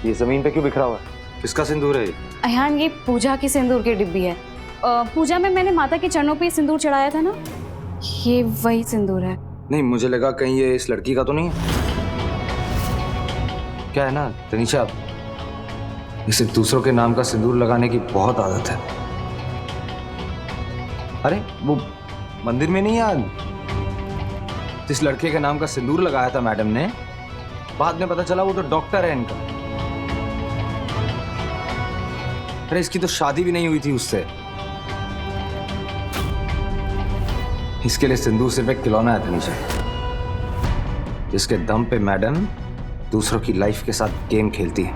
ये जमीन पे क्यों बिखरा हुआ है? किसका सिंदूर है ये? अयान, ये पूजा की सिंदूर की डिब्बी है। पूजा में मैंने माता के चरणों पे सिंदूर चढ़ाया था ना, ये वही सिंदूर है। नहीं, मुझे लगा कहीं ये इस लड़की का तो नहीं है। क्या है ना तनीषा, इसे दूसरों के नाम का सिंदूर लगाने की बहुत आदत है। अरे वो मंदिर में नहीं याद, जिस लड़के के नाम का सिंदूर लगाया था मैडम ने, बाद में पता चला वो तो डॉक्टर है इनका। अरे इसकी तो शादी भी नहीं हुई थी उससे। इसके लिए सिंदूर सिर्फ एक खिलौना है तनीषा, जिसके दम पे मैडम दूसरों की लाइफ के साथ गेम खेलती है।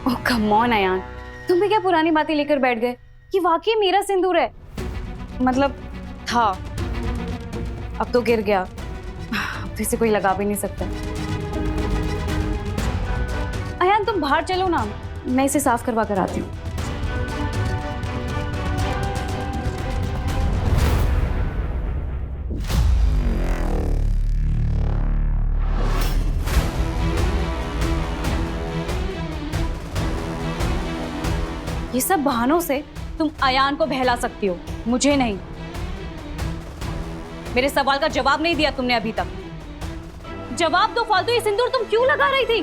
ओह कम ऑन अयान, तुम भी क्या पुरानी बातें लेकर बैठ गए कि वाकई मेरा सिंदूर है। मतलब था, अब तो गिर गया, अब तो इसे कोई लगा भी नहीं सकता। अयान तुम बाहर चलो ना, मैं इसे साफ करवा कर आती हूँ। ये सब बहानों से तुम अयान को बहला सकती हो, मुझे नहीं। मेरे सवाल का जवाब नहीं दिया तुमने अभी तक। जवाब दो फालतू, ये सिंदूर तुम क्यों लगा रही थी?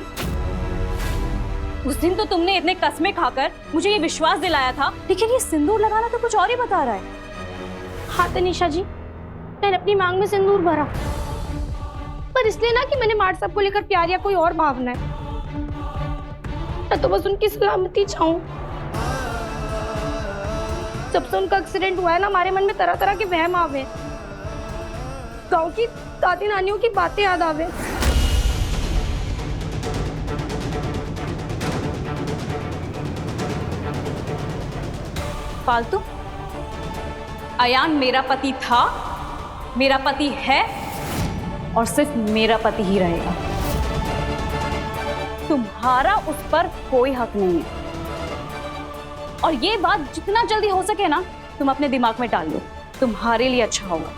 उस दिन तो तुमने इतने कसमें खाकर मुझे ये विश्वास दिलाया था, लेकिन ये सिंदूर लगाना तो कुछ और ही बता रहा है। हाँ तनीषा जी, मैंने अपनी मांग में सिंदूर भरा, पर इसलिए ना कि मैंने मार्ट साहब को लेकर प्यार या कोई और भावना है। मैं तो बस उनकी सलामती चाहूं। जब से उनका एक्सीडेंट हुआ है ना, हमारे मन में तरह तरह के वहम आवे, गांव की दादी नानियों की बातें याद आवे। फालतू। अयान मेरा पति था, मेरा पति है और सिर्फ मेरा पति ही रहेगा। तुम्हारा उस पर कोई हक नहीं है, और ये बात जितना जल्दी हो सके ना तुम अपने दिमाग में डाल लो, तुम्हारे लिए अच्छा होगा।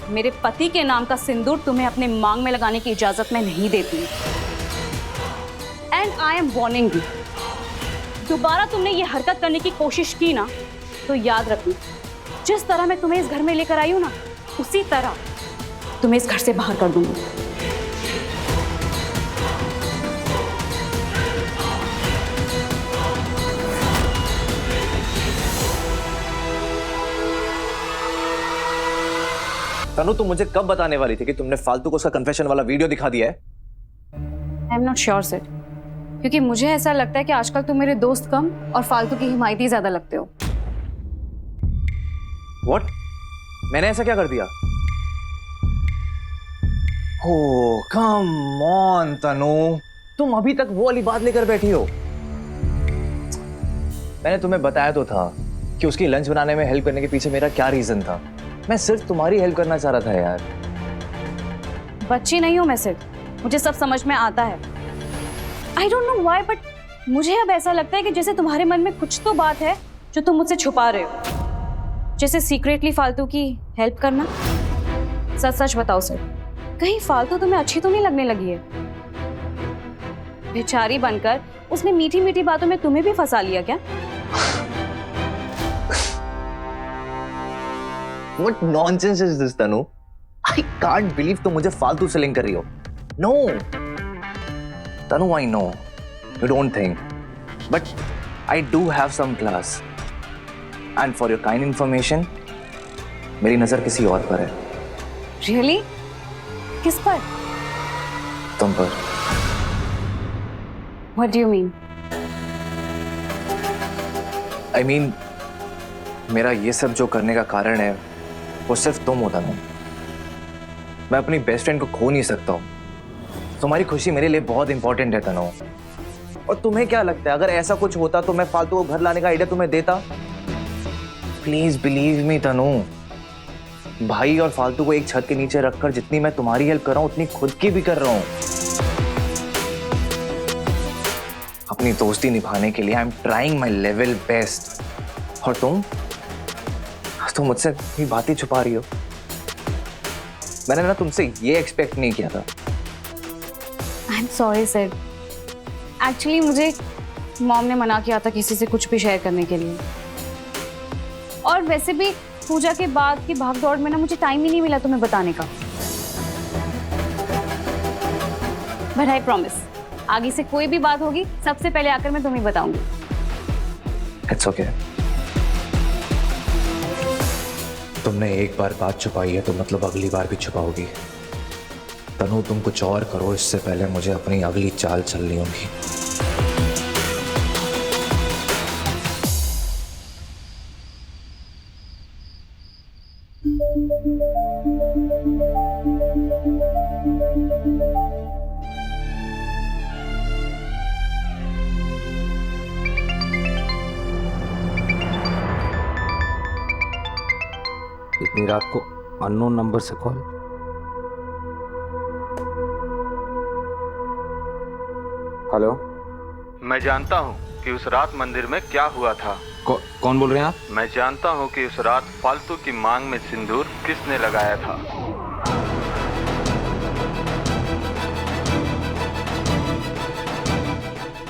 मेरे पति के नाम का सिंदूर तुम्हें अपने मांग में लगाने की इजाजत मैं नहीं देती। And I am warning you, दोबारा तुमने ये हरकत करने की कोशिश की ना तो याद रखना, जिस तरह मैं तुम्हें इस घर में लेकर आई हूं ना, उसी तरह तुम्हें इस घर से बाहर कर दूंगी। तनु, तुम मुझे कब बताने वाली थी कि तुमने फालतू को उसका कन्फेशन वाला वीडियो दिखा दिया है? I am not sure sir, क्योंकि मुझे ऐसा लगता है कि आजकल तुम मेरे दोस्त कम और फालतू की हिमायती ज्यादा लगते हो। What? मैंने ऐसा क्या कर दिया? Oh, come on, तनु, तुम अभी तक वो वाली बात लेकर बैठी हो। मैंने तुम्हें बताया तो था कि उसकी लंच बनाने में हेल्प करने के पीछे मेरा क्या रीजन था। मैं सिर्फ तुम्हारी हेल्प करना चाह रहा था यार। बच्ची नहीं हूं मैं सिर्फ, मुझे सब समझ में आता है। I don't know why, but मुझे अब ऐसा लगता है कि जैसे तुम्हारे मन में कुछ तो बात है जो तुम मुझसे छुपा रहे हो, जैसे सीक्रेटली फालतू की हेल्प करना। सच सच बताओ सर, कहीं फालतू तुम्हें अच्छी तो नहीं लगने लगी है? बेचारी बनकर उसने मीठी मीठी बातों में तुम्हें भी फंसा लिया क्या? What nonsense is this, Tanu? I can't believe तुम मुझे फालतू से लिंक कर रही हो। No, Tanu, I know you don't think, but I do have some class. And for your kind information, मेरी नजर किसी और पर है। Really? किस पर? तुम पर। What do you mean? I mean, मेरा ये सब जो करने का कारण है वो सिर्फ तुम होता ना। मैं अपनी बेस्ट फ्रेंड को खो नहीं सकता हूँ। तुम्हारी खुशी मेरे लिए बहुत इंपॉर्टेंट है तनु। और तुम्हें क्या लगता है, अगर ऐसा कुछ होता तो मैं फालतू को घर लाने का आइडिया तुम्हें देता? प्लीज बिलीव मी तनु, भाई और फालतू को एक छत के नीचे रखकर जितनी मैं तुम्हारी हेल्प कर रहा हूँ उतनी खुद की भी कर रहा हूँ। अपनी दोस्ती निभाने के लिए I am trying my level best, और तुम मुझसे ये बातें छुपा रही हो। मैंने ना तुमसे ये एक्सपेक्ट नहीं किया था। I am sorry sir, actually मुझे मॉम ने मना किया था किसी से कुछ भी शेयर करने के लिए, और वैसे भी पूजा के बाद की भागदौड़ में ना मुझे टाइम ही नहीं मिला तुम्हें बताने का। बट आई प्रॉमिस, आगे से कोई भी बात होगी सबसे पहले आकर मैं तुम्हें बताऊंगी। It's okay. तुमने एक बार बात छुपाई है तो मतलब अगली बार भी छुपाओगी। तनु, तुम कुछ और करो, इससे पहले मुझे अपनी अगली चाल चलनी होगी। इतनी रात को अननोन नंबर से कॉल। हेलो। मैं जानता हूँ कि उस रात मंदिर में क्या हुआ था। कौन बोल रहे हैं आप? मैं जानता हूँ कि उस रात फालतू की मांग में सिंदूर किसने लगाया था।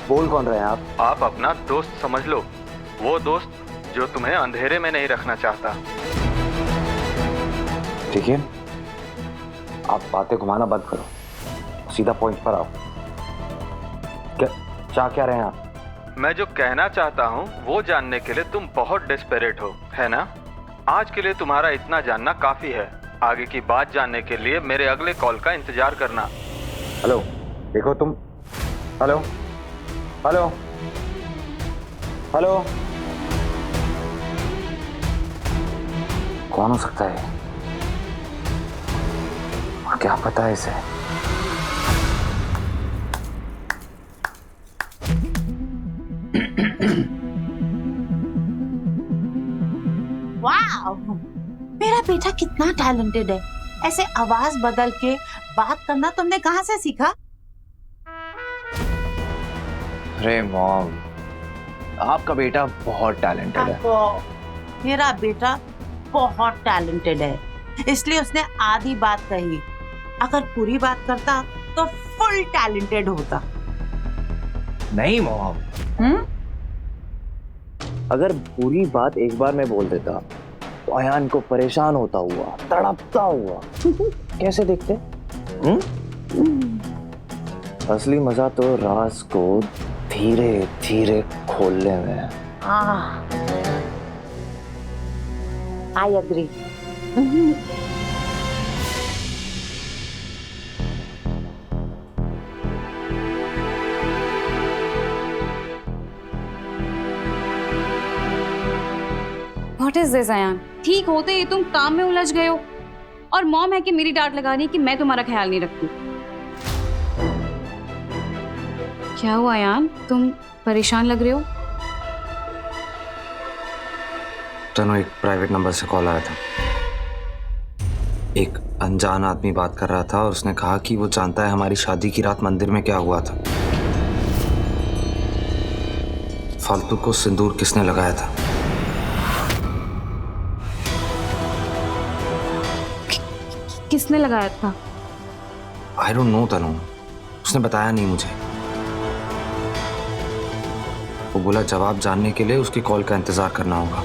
बोल कौन रहे हैं आप? आप अपना दोस्त समझ लो, वो दोस्त जो तुम्हें अंधेरे में नहीं रखना चाहता। ठीक है, आप बातें घुमाना बंद करो, सीधा पॉइंट पर आओ। क्या रहे हैं आप? मैं जो कहना चाहता हूँ वो जानने के लिए तुम बहुत डेस्परेट हो, है ना? आज के लिए तुम्हारा इतना जानना काफी है। आगे की बात जानने के लिए मेरे अगले कॉल का इंतजार करना। हेलो, देखो तुम। हेलो हेलो हेलो, कौन हो सकता है और क्या पता है इसे? वाह, मेरा बेटा कितना टैलेंटेड है। ऐसे आवाज बदल के बात करना तुमने कहाँ से सीखा? अरे मॉम, आपका बेटा बहुत टैलेंटेड है। मेरा बेटा बहुत टैलेंटेड है, इसलिए उसने आधी बात कही। अगर पूरी बात करता तो फुल टैलेंटेड होता। नहीं मॉम, अगर पूरी बात एक बार में बोल देता तो अयान को परेशान होता हुआ, तड़पता हुआ कैसे देखते? असली मजा तो राज को धीरे धीरे खोलने में है। I agree. What is this Ayaan? ठीक होते ही तुम काम में उलझ गए हो, और मॉम है कि मेरी डांट लगा रही है कि मैं तुम्हारा ख्याल नहीं रखती। क्या हुआ अयान, तुम परेशान लग रहे हो? तनु, एक प्राइवेट नंबर से कॉल आया था। एक अनजान आदमी बात कर रहा था और उसने कहा कि वो जानता है हमारी शादी की रात मंदिर में क्या हुआ था। फालतू को सिंदूर किसने लगाया था? किसने लगाया था? आई डोंट नो तनु, उसने बताया नहीं मुझे। वो बोला जवाब जानने के लिए उसकी कॉल का इंतजार करना होगा।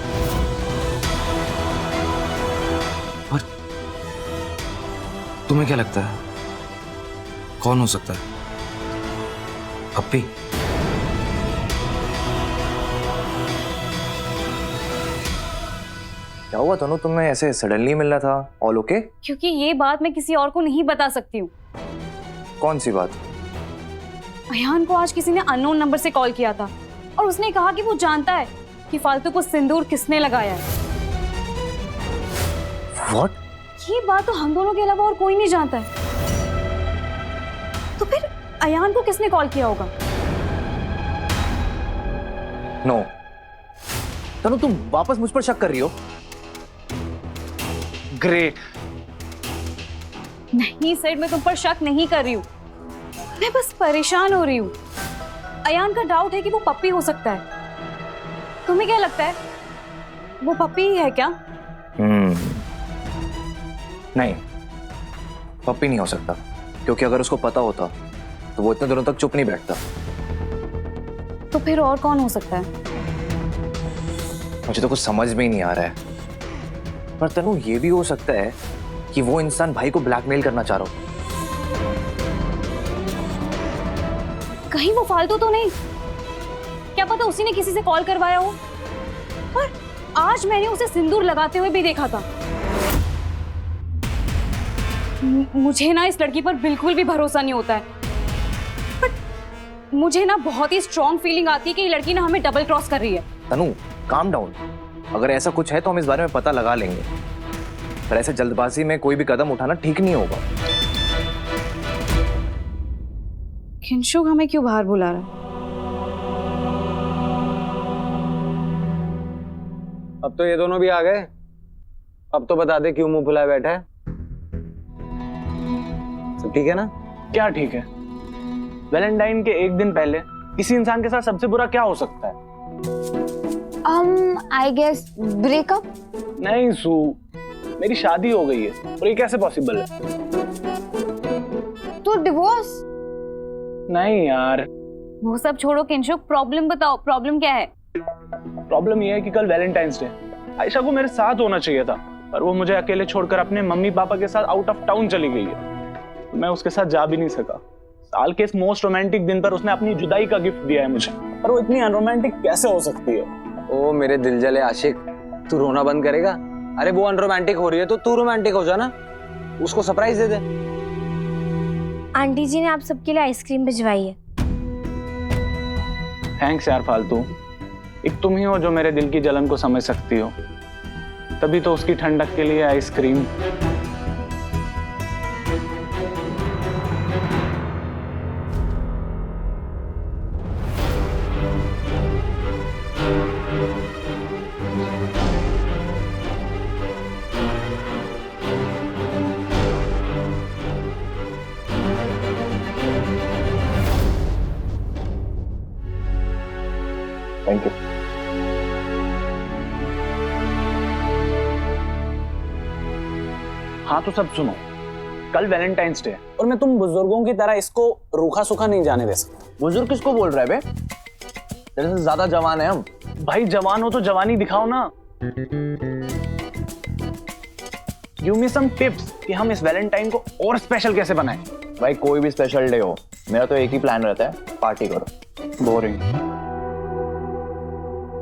और तुम्हें क्या लगता है कौन हो सकता है? पप्पी? क्या हुआ तनु, तुम्हें ऐसे सडनली मिलना था? All okay? क्योंकि ये बात मैं किसी और को नहीं बता सकती हूँ। कौन सी बात? अयान को आज किसी ने अननोन नंबर से कॉल किया था और उसने कहा कि वो जानता है कि फालतू को सिंदूर किसने लगाया है। What? ये बात तो हम दोनों के अलावा और कोई नहीं जानता है। तो फिर अयान को किसने कॉल किया होगा? नो तनु, तुम वापस मुझ पर शक कर रही हो? ग्रेट। नहीं सर, मैं तुम पर शक नहीं कर रही हूँ, मैं बस परेशान हो रही हूँ। अयान का डाउट है कि वो पप्पी हो सकता है। तुम्हें क्या लगता है, वो पप्पी ही है क्या? नहीं, पप्पी नहीं हो सकता, क्योंकि अगर उसको पता होता तो वो इतने दिनों तक चुप नहीं बैठता। तो फिर और कौन हो सकता है? मुझे तो कुछ समझ में ही नहीं आ रहा है। पर तनु, ये भी हो सकता है कि वो इंसान भाई को ब्लैकमेल करना चाह रहा हो। कहीं वो फालतू तो नहीं? क्या पता उसी ने किसी से कॉल करवाया हो। पर आज मैंने उसे सिंदूर लगाते हुए भी देखा था। मुझे ना इस लड़की पर बिल्कुल भी भरोसा नहीं होता है। बट मुझे ना बहुत ही स्ट्रॉन्ग फीलिंग आती है कि ये लड़की ना हमें डबल क्रॉस कर रही है। तनु, काम डाउन। अगर ऐसा कुछ है तो हम इस बारे में पता लगा लेंगे, पर ऐसे जल्दबाजी में कोई भी कदम उठाना ठीक नहीं होगा। किंशुक हमें क्यों बाहर बुला रहा है? अब तो ये दोनों भी आ गए। अब तो बता दे क्यों मुंह फुलाए बैठा है। सब ठीक है ना? क्या ठीक है? वैलेंटाइन के एक दिन पहले किसी इंसान के साथ सबसे बुरा क्या हो सकता है? I guess breakup. नहीं सू, मेरी शादी हो गई है और ये कैसे पॉसिबल है? तो डिवोर्स? नहीं यार, वो सब छोड़ो किंशुक, प्रॉब्लम बताओ। प्रॉब्लम क्या है? प्रॉब्लम ये है कि कल वैलेंटाइंस डे। आयशा को मेरे साथ होना चाहिए था, पर वो मुझे अकेले छोड़कर अपने मम्मी पापा के साथ आउट ऑफ टाउन चली गई है। मैं उसके साथ जा भी नहीं सका। साल के इस मोस्ट रोमांटिक दिन पर उसने अपनी जुदाई का गिफ्ट दिया है मुझे, पर वो इतनी अनरोमांटिक कैसे हो सकती है? ओ मेरे दिल जले आशिक, तू रोना बंद करेगा? अरे वो अनरोमांटिक हो रही है तो तू रोमांटिक हो जा ना, उसको सरप्राइज दे दे। आंटी जी ने आप सबके लिए आइसक्रीम भिजवाई है। थैंक्स यार फालतू। एक तुम ही हो जो मेरे दिल की जलन को समझ सकती हो, तभी तो उसकी ठंडक के लिए आइसक्रीम। Thank you. हाँ तो सब सुनो, कल वैलेंटाइंस डे है और मैं तुम बुजुर्गों की तरह इसको रूखा सूखा नहीं जाने दे सकता। बुजुर्ग किसको बोल रहा है बे? तेरे से ज्यादा जवान है हम। भाई जवान हो तो जवानी दिखाओ ना। गिव मी सम टिप्स कि हम इस वैलेंटाइन को और स्पेशल कैसे बनाएं। भाई कोई भी स्पेशल डे हो, मेरा तो एक ही प्लान रहता है, पार्टी करो। बोरिंग।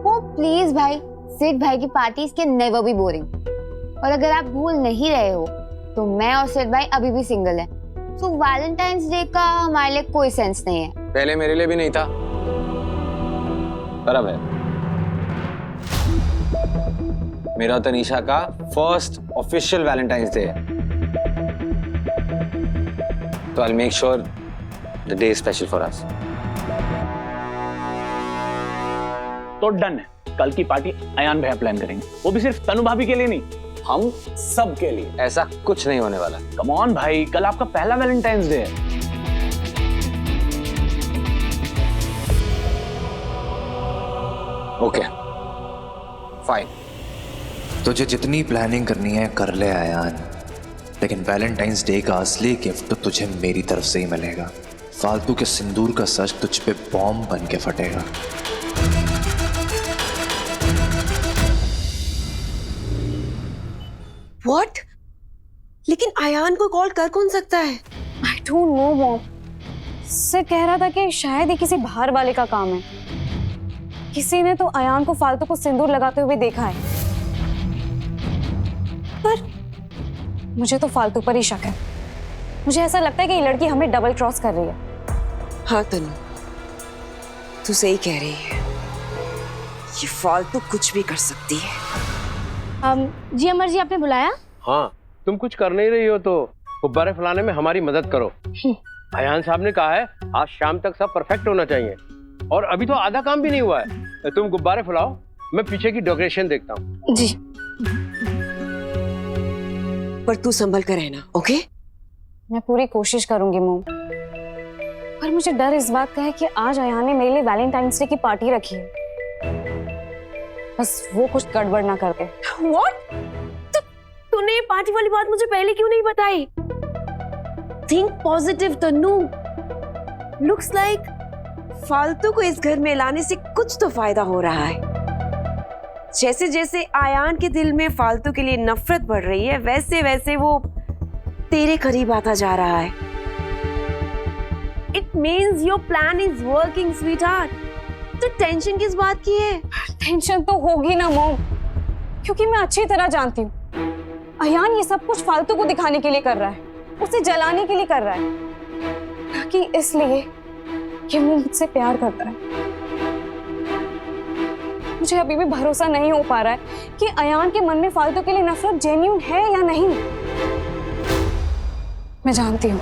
ओ प्लीज भाई, सिड भाई की पार्टीज के नेवर बी बोरिंग। और अगर आप भूल नहीं रहे हो तो मैं और सिड भाई अभी भी सिंगल है, सो वैलेंटाइंस डे का हमारे लिए कोई सेंस नहीं है। पहले मेरे लिए भी नहीं था, पर अब है। मेरा तनीषा का फर्स्ट ऑफिशियल वैलेंटाइंस डे है, तो I will make sure the day is special for अस। तो डन है, कल की पार्टी अयान भैया प्लान करेंगे, वो भी सिर्फ तनु भाभी के लिए नहीं, हम सब के लिए। ऐसा कुछ नहीं होने वाला। कम ऑन भाई, कल आपका पहला वैलेंटाइंस डे है। Okay fine. तुझे जितनी प्लानिंग करनी है कर ले आयान, लेकिन वैलेंटाइंस डे का असली गिफ्ट तो तुझे मेरी तरफ से ही मिलेगा। फालतू के सिंदूर का सच तुझ पे बॉम्ब बन के फटेगा। What? लेकिन अयान को कॉल कर कौन सकता है? I don't know mom. Sid कह रहा था कि शायद ये किसी बाहर वाले का काम है। किसी ने तो अयान को फालतू को सिंदूर लगाते हुए देखा है, पर मुझे तो फालतू पर ही शक है। मुझे ऐसा लगता है कि ये लड़की हमें डबल क्रॉस कर रही है। हाँ तनु, तू सही कह रही है, ये फालतू कुछ भी कर सकती है। जी अमर जी, आपने बुलाया? हाँ, तुम कुछ कर नहीं रही हो तो गुब्बारे फैलाने में हमारी मदद करो। अयान साहब ने कहा है आज शाम तक सब परफेक्ट होना चाहिए, और अभी तो आधा काम भी नहीं हुआ है। तुम गुब्बारे फैलाओ, मैं पीछे की डेकोरेशन देखता हूँ। जी। पर तू संभल कर रहना, ओके? मैं पूरी कोशिश करूंगी मॉम, पर मुझे डर इस बात का है कि आज अयान ने मेरे लिए वैलेंटाइंस डे की पार्टी रखी है, बस वो कुछ गड़बड़ ना कर दे। What? तो तूने ये पार्टी वाली बात मुझे पहले क्यों नहीं बताई? Think positive तनु। Looks like फालतू को इस घर में लाने से कुछ तो फायदा हो रहा है। जैसे जैसे आयान के दिल में फालतू के लिए नफरत बढ़ रही है, वैसे वैसे वो तेरे करीब आता जा रहा है। It means your plan is working sweetheart. तो टेंशन किस बात की है? टेंशन तो होगी ना मॉम, क्योंकि मैं अच्छी तरह जानती हूँ अयान ये सब कुछ फालतू को दिखाने के लिए कर रहा है, उसे जलाने के लिए कर रहा है, ना कि इसलिए कि वो मुझसे प्यार करता है। मुझे अभी भी भरोसा नहीं हो पा रहा है कि अयान के मन में फालतू के लिए नफरत जेन्युइन है या नहीं। मैं जानती हूँ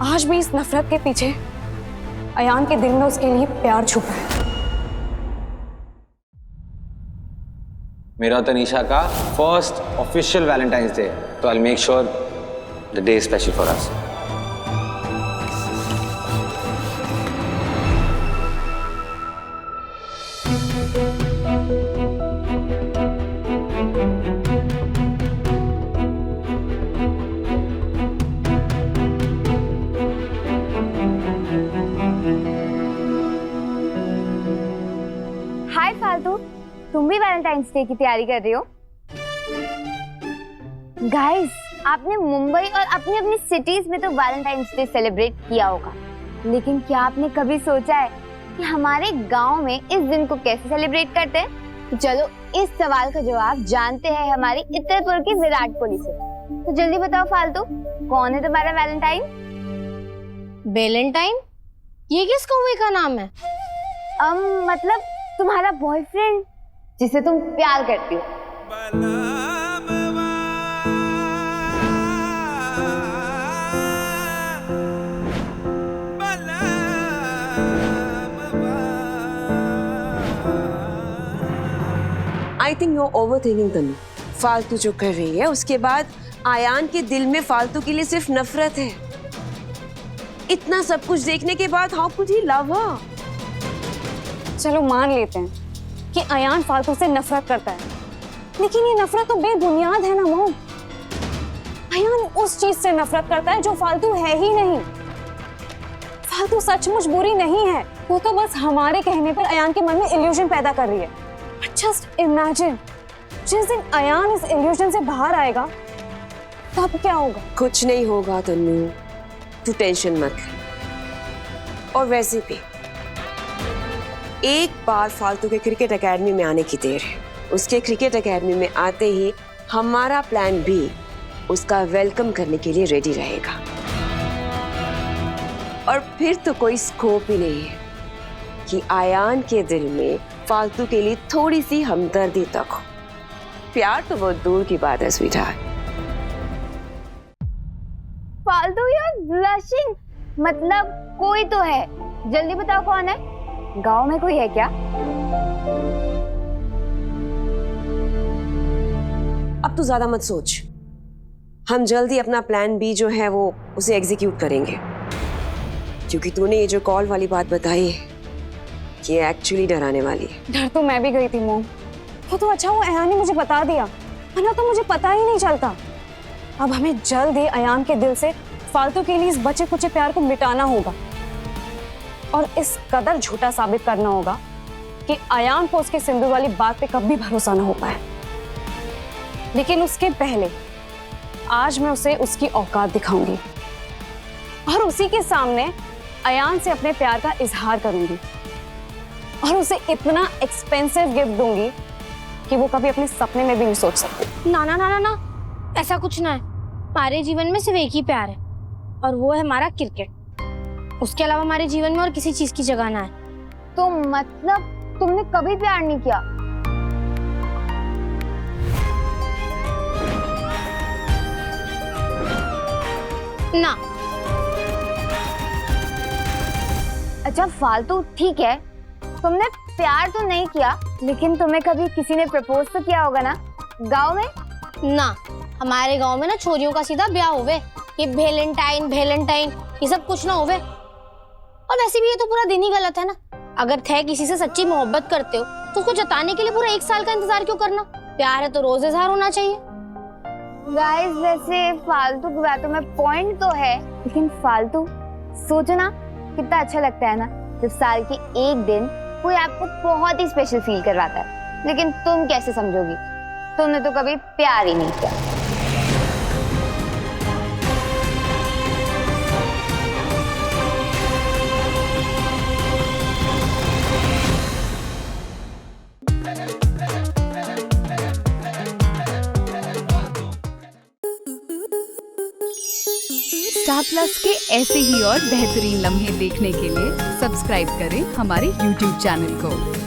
आज भी इस नफरत के पीछे अयान के दिल में उसके लिए प्यार छुपा है। मेरा तनीषा का फर्स्ट ऑफिशियल वैलेंटाइंस डे है, तो I make sure the day special for us. Hi फालतू, तुम भी वैलेंटाइंस डे की तैयारी कर रही हो? गाइस, आपने मुंबई और अपनी अपनी सिटीज में तो वैलेंटाइंस डे सेलिब्रेट किया होगा, लेकिन क्या आपने कभी सोचा है कि हमारे गांव में इस दिन को कैसे सेलिब्रेट करते हैं? तो चलो इस सवाल का जवाब जानते हैं हमारी इतरपुर की विराट कोहली से। तो जल्दी बताओ फालतू, कौन है तुम्हारा वैलेंटाइन? वैलेंटाइन? ये किस कौवे का नाम है? मतलब तुम्हारा बॉयफ्रेंड जिसे तुम प्यार करती हो। I think you are overthinking Tanu. फालतू जो कर रही है, उसके बाद आयान के दिल में फालतू के लिए सिर्फ नफरत है। इतना सब कुछ देखने के बाद हाउ कुड ही लव हर? चलो मान लेते हैं कि अयान फालतू से नफरत करता है, लेकिन ये नफरत तो बेबुनियाद है ना मोम। अयान उस चीज से नफरत करता है जो फालतू है ही नहीं। फालतू सचमुच बुरी नहीं है, वो तो बस हमारे कहने पर अयान के मन में इल्यूजन पैदा कर रही है। बट जस्ट इमेजिन, जिस दिन अयान इस इल्यूजन से बाहर आएगा तब क्या होगा? कुछ नहीं होगा तनु, तू टेंशन मत ले। और वैसे भी एक बार फालतू के क्रिकेट एकेडमी में आने की देर है। उसके क्रिकेट एकेडमी में आते ही हमारा प्लान भी उसका वेलकम करने के लिए रेडी रहेगा। और फिर तो कोई स्कोप ही नहीं है कि आयान के दिल में फालतू के लिए थोड़ी सी हमदर्दी तक हो। प्यार तो बहुत दूर की बात है स्वीटहार्ट। फालतू यार ब्लशिंग, मतलब कोई तो है, जल्दी बताओ कौन है? गांव में कोई है क्या? अब तू ज्यादा मत सोच, हम जल्दी अपना प्लान बी जो है वो उसे एग्जीक्यूट करेंगे। क्योंकि तूने ये जो कॉल वाली बात बताई है, ये एक्चुअली डराने वाली है। डर तो मैं भी गई थी मोम। वो तो अच्छा वो अयान ने मुझे बता दिया, वरना तो मुझे पता ही नहीं चलता। अब हमें जल्द ही अयान के दिल से फालतू के लिए इस बचे कुचे प्यार को मिटाना होगा और इस कदर झूठा साबित करना होगा कि अयान को उसके सिंदूर वाली बात पे कभी भरोसा ना हो पाए। लेकिन उसके पहले आज मैं उसे उसकी औकात दिखाऊंगी और उसी के सामने अयान से अपने प्यार का इजहार करूंगी और उसे इतना एक्सपेंसिव गिफ्ट दूंगी कि वो कभी अपने सपने में भी नहीं सोच सकती। ना ना ना ना ना, ऐसा कुछ ना है। हमारे जीवन में सिर्फ एक ही प्यार है और वो है हमारा क्रिकेट। उसके अलावा हमारे जीवन में और किसी चीज की जगह ना है। तो मतलब तुमने कभी प्यार नहीं किया? ना। अच्छा फालतू, ठीक है, तुमने प्यार तो नहीं किया, लेकिन तुम्हें कभी किसी ने प्रपोज तो किया होगा ना गांव में? ना, हमारे गांव में ना छोरियों का सीधा ब्याह होवे। ये वेलेंटाइन वेलेंटाइन ये सब कुछ ना होवे। और वैसे भी ये तो पूरा दिन ही गलत है ना। अगर थे किसी से सच्ची मोहब्बत करते हो तो उसको जताने के लिए पूरा 1 साल का इंतजार क्यों करना? प्यार है तो रोज इजहार होना चाहिए। गाइस, वैसे फालतू की बातों में पॉइंट तो है, लेकिन फालतू सोचो ना कितना अच्छा लगता है ना जब साल के एक दिन कोई आपको बहुत ही स्पेशल फील करवाता है। लेकिन तुम कैसे समझोगी, तुमने तो कभी प्यार ही नहीं किया। स्टार प्लस के ऐसे ही और बेहतरीन लम्हे देखने के लिए सब्सक्राइब करें हमारे YouTube चैनल को।